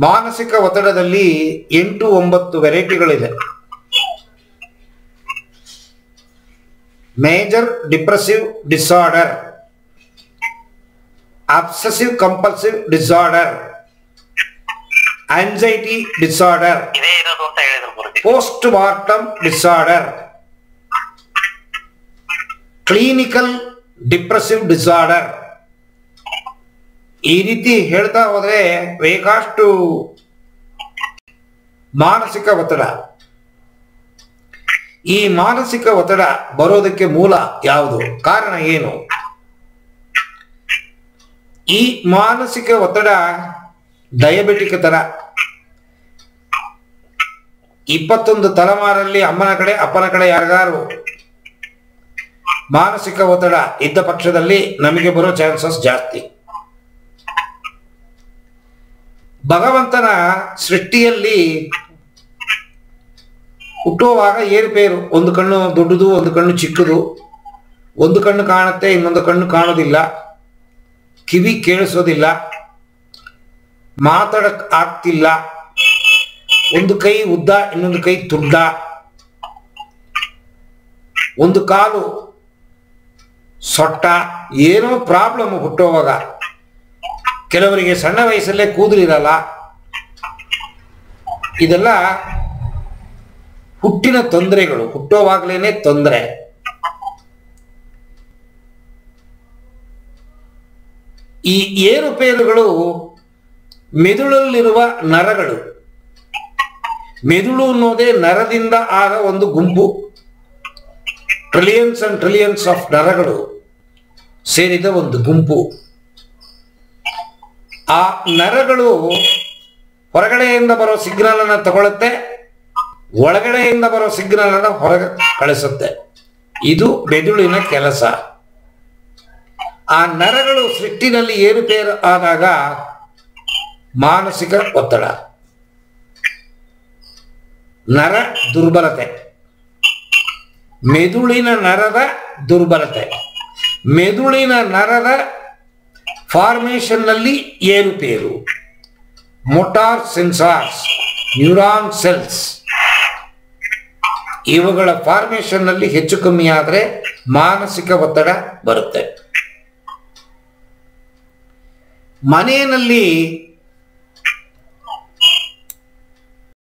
ಮಾನಸಿಕ ಒತ್ತಡದಲ್ಲಿ 8-9 ವೆರೈಟಿಗಳಿದೆ. Major depressive disorder, obsessive compulsive disorder, anxiety disorder, post mortem disorder, clinical depressive disorder. ಈ ರೀತಿ ಹೇಳ್ತಾ ಹೋದ್ರೆ ಬೇಕಾಷ್ಟು ಮಾನಸಿಕ ಒತ್ತಡ. ಈ ಮಾನಸಿಕ ಒತ್ತಡ ಬರೋದಕ್ಕೆ ಮೂಲ ಯಾವುದು, ಕಾರಣ ಏನು? ಈ ಮಾನಸಿಕ ಒತ್ತಡ ಡಯಾಬಿಟಿಕ್ ತರ 21 ತಲೆಮಾರಲ್ಲಿ ಅಮ್ಮನ ಕಡೆ ಅಪ್ಪನ ಕಡೆ ಯಾರಿಗಾರು ಮಾನಸಿಕ ಒತ್ತಡ ಇದ್ದ ಪಕ್ಷದಲ್ಲಿ ನಮಗೆ ಬರೋ ಚಾನ್ಸಸ್ ಜಾಸ್ತಿ. ಭಗವಂತನ ಸೃಷ್ಟಿಯಲ್ಲಿ ಹುಟ್ಟುವಾಗ ಏರುಪೇರು, ಒಂದು ಕಣ್ಣು ದೊಡ್ಡದು, ಒಂದು ಕಣ್ಣು ಚಿಕ್ಕದು, ಒಂದು ಕಣ್ಣು ಕಾಣುತ್ತೆ, ಇನ್ನೊಂದು ಕಣ್ಣು ಕಾಣೋದಿಲ್ಲ, ಕಿವಿ ಕೇಳಿಸೋದಿಲ್ಲ, ಮಾತಾಡಕ್ ಆಗ್ತಿಲ್ಲ, ಒಂದು ಕೈ ಉದ್ದ ಇನ್ನೊಂದು ಕೈ ತುಡ್ಡ, ಒಂದು ಕಾಲು ಸೊಟ್ಟ, ಏನೋ ಪ್ರಾಬ್ಲಮ್ ಹುಟ್ಟುವಾಗ. ಕೆಲವರಿಗೆ ಸಣ್ಣ ವಯಸ್ಸಲ್ಲೇ ಕೂದಲಿರಲ್ಲ. ಇದೆಲ್ಲ ಹುಟ್ಟಿನ ತೊಂದರೆಗಳು, ಹುಟ್ಟುವಾಗಲೇನೆ ತೊಂದರೆ. ಈ ಏರುಪೇರುಗಳು ಮೆದುಳಲ್ಲಿರುವ ನರಗಳು. ಮೆದುಳು ಅನ್ನೋದೇ ನರದಿಂದ ಆದ ಒಂದು ಗುಂಪು. ಟ್ರಿಲಿಯನ್ಸ್ ಅಂಡ್ ಟ್ರಿಲಿಯನ್ಸ್ ಆಫ್ ನರಗಳು ಸೇರಿದ ಒಂದು ಗುಂಪು. ಆ ನರಗಳು ಹೊರಗಡೆಯಿಂದ ಬರೋ ಸಿಗ್ನಲ್ ಅನ್ನು ತಗೊಳುತ್ತೆ, ಒಳಗಡೆಯಿಂದ ಬರೋ ಸಿಗ್ನಲ್ ಅನ್ನು ಹೊರಗೆ ಕಳಿಸುತ್ತೆ. ಇದು ಮೆದುಳಿನ ಕೆಲಸ. ಆ ನರಗಳು ಸೃಷ್ಟಿನಲ್ಲಿ ಏರುಪೇರು ಆದಾಗ ಮಾನಸಿಕ ಒತ್ತಡ, ನರ ದುರ್ಬಲತೆ, ಮೆದುಳಿನ ನರದ ದುರ್ಬಲತೆ, ಮೆದುಳಿನ ನರದ ಫಾರ್ಮೇಶನ್ ನಲ್ಲಿ ಏರುಪೇರು, ಮೋಟಾರ್ ಸೆನ್ಸಾರ್ಸ್, ನ್ಯೂರಾನ್ ಸೆಲ್ಸ್, ಇವುಗಳ ಫಾರ್ಮೇಶನ್ ನಲ್ಲಿ ಹೆಚ್ಚು ಕಮ್ಮಿ ಆದರೆ ಮಾನಸಿಕ ಒತ್ತಡ ಬರುತ್ತೆ. ಮನೆಯಲ್ಲಿ